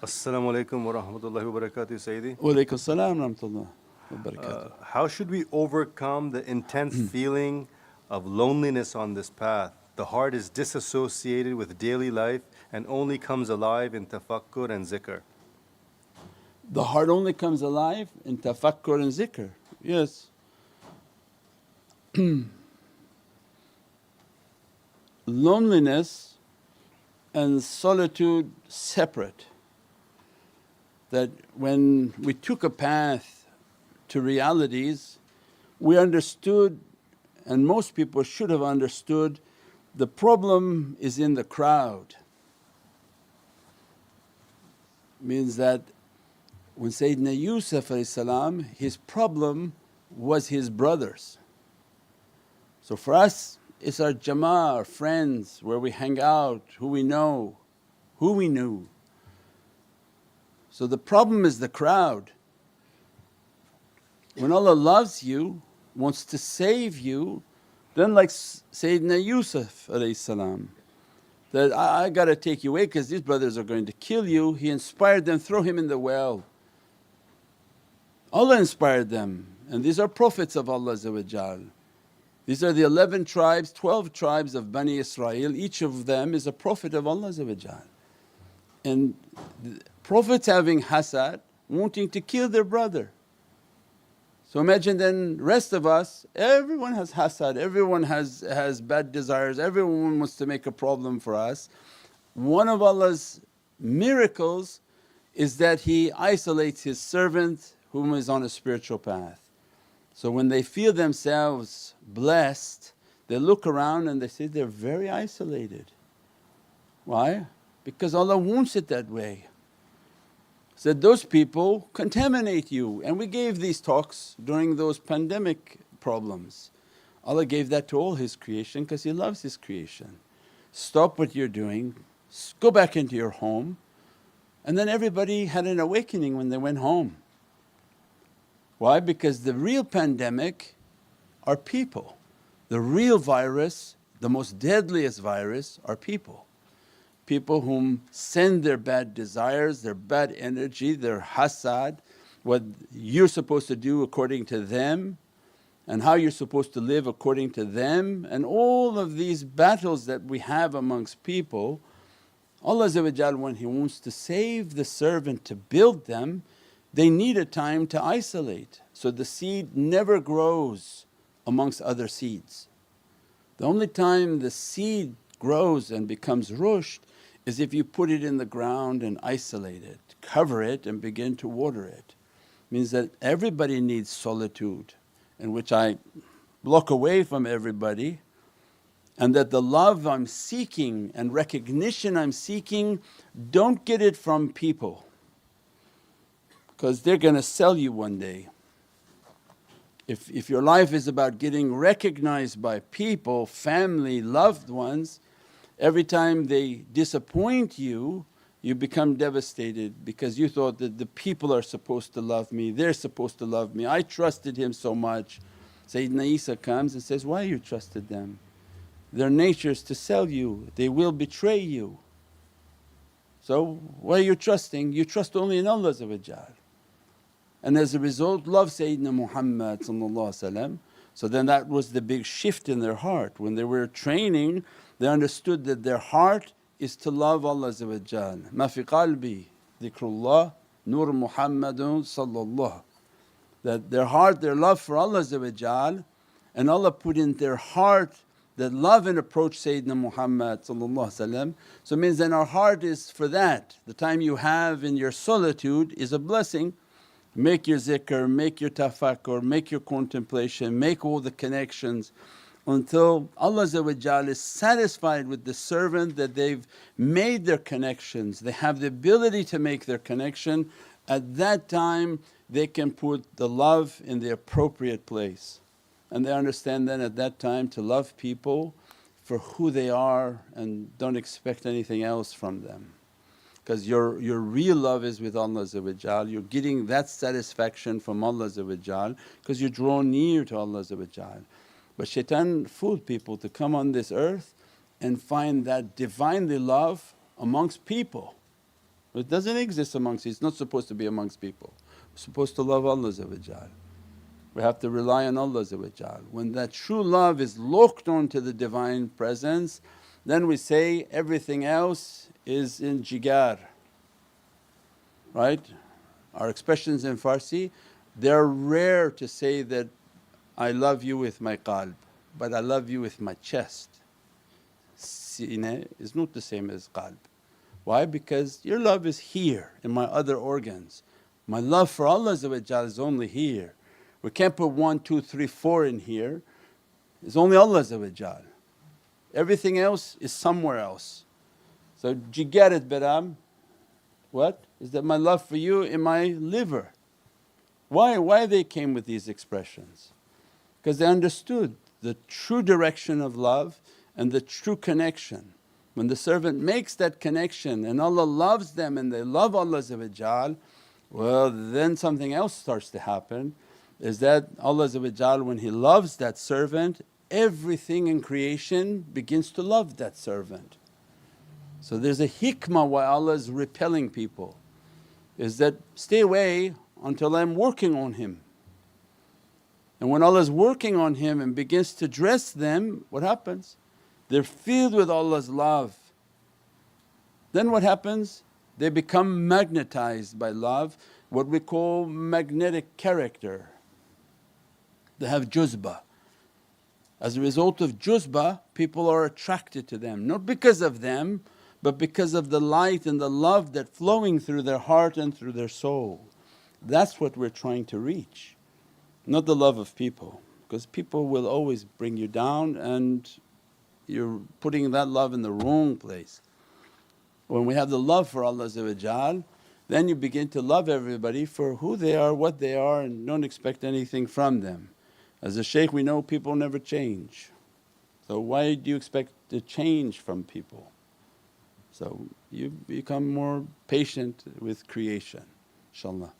Assalamu alaikum wa rahmatullahi wa barakatuh, Sayyidi. Wa alaikum assalam wa rahmatullahi wa barakatuh. How should we overcome the intense feeling of loneliness on this path? The heart is disassociated with daily life and only comes alive in tafakkur and zikr. The heart only comes alive in tafakkur and zikr, yes. Loneliness and solitude separate. That when we took a path to realities, we understood, and most people should have understood, the problem is in the crowd. Means that when Sayyidina Yusuf his problem was his brothers. So for us it's our jama'ah, our friends, where we hang out, who we know, who we knew. So the problem is the crowd. When Allah loves you, wants to save you, then like Sayyidina Yusuf that I gotta take you away because these brothers are going to kill you. He inspired them, throw him in the well. Allah inspired them, and these are prophets of Allah. These are the 11 tribes, 12 tribes of Bani Israel, each of them is a prophet of Allah. And the prophets having hasad, wanting to kill their brother. So imagine then rest of us, everyone has hasad, everyone has bad desires, everyone wants to make a problem for us. One of Allah's miracles is that He isolates His servant whom is on a spiritual path. So when they feel themselves blessed, they look around and they say they're very isolated. Why? Because Allah wants it that way. Said those people contaminate you, and we gave these talks during those pandemic problems. Allah gave that to all His creation because He loves His creation. Stop what you're doing, go back into your home, and then everybody had an awakening when they went home. Why? Because the real pandemic are people. The real virus, the most deadliest virus are people. People whom send their bad desires, their bad energy, their hasad, what you're supposed to do according to them and how you're supposed to live according to them, and all of these battles that we have amongst people. Allah when He wants to save the servant to build them, they need a time to isolate. So the seed never grows amongst other seeds. The only time the seed grows and becomes rushd is if you put it in the ground and isolate it, cover it and begin to water it. Means that everybody needs solitude, in which I block away from everybody, and that the love I'm seeking and recognition I'm seeking, don't get it from people because they're going to sell you one day. If your life is about getting recognized by people, family, loved ones, every time they disappoint you, you become devastated because you thought that the people are supposed to love me, they're supposed to love me, I trusted him so much. Sayyidina Isa comes and says, why you trusted them? Their nature is to sell you, they will betray you. So why are you trusting? You trust only in Allah. And as a result love Sayyidina Muhammad. So then that was the big shift in their heart. When they were training, they understood that their heart is to love Allah. Ma fi qalbi dhikrullah nur Muhammadun that their heart, their love for Allah, and Allah put in their heart that love and approach Sayyidina Muhammad. So it means then our heart is for that. The time you have in your solitude is a blessing. Make your zikr, make your tafakkur, make your contemplation, make all the connections until Allah is satisfied with the servant that they've made their connections. They have the ability to make their connection. At that time they can put the love in the appropriate place, and they understand then at that time to love people for who they are and don't expect anything else from them. Because your real love is with Allah, you're getting that satisfaction from Allah because you're drawn near to Allah. But shaitan fooled people to come on this earth and find that Divinely love amongst people. It doesn't exist amongst you, it's not supposed to be amongst people. We're supposed to love Allah. We have to rely on Allah. When that true love is locked onto the Divine Presence, then we say everything else is in jigar, right? Our expressions in Farsi, they're rare to say that, I love you with my qalb, but I love you with my chest. Sine is not the same as qalb. Why? Because your love is here in my other organs. My love for Allah is only here. We can't put 1, 2, 3, 4 in here, it's only Allah. Everything else is somewhere else. So, jigarat baram, what? Is that my love for you in my liver. Why they came with these expressions? Because they understood the true direction of love and the true connection. When the servant makes that connection and Allah loves them and they love Allah, well then something else starts to happen, is that Allah when He loves that servant, everything in creation begins to love that servant. So there's a hikmah why Allah is repelling people, is that stay away until I'm working on him. And when Allah is working on him and begins to dress them, what happens? They're filled with Allah's love. Then what happens? They become magnetized by love, what we call magnetic character. They have juzbah. As a result of juzbah, people are attracted to them, not because of them but because of the light and the love that flowing through their heart and through their soul. That's what we're trying to reach, not the love of people, because people will always bring you down and you're putting that love in the wrong place. When we have the love for Allah, then you begin to love everybody for who they are, what they are, and don't expect anything from them. As a shaykh, we know people never change, so why do you expect to change from people? So you become more patient with creation, inshaAllah.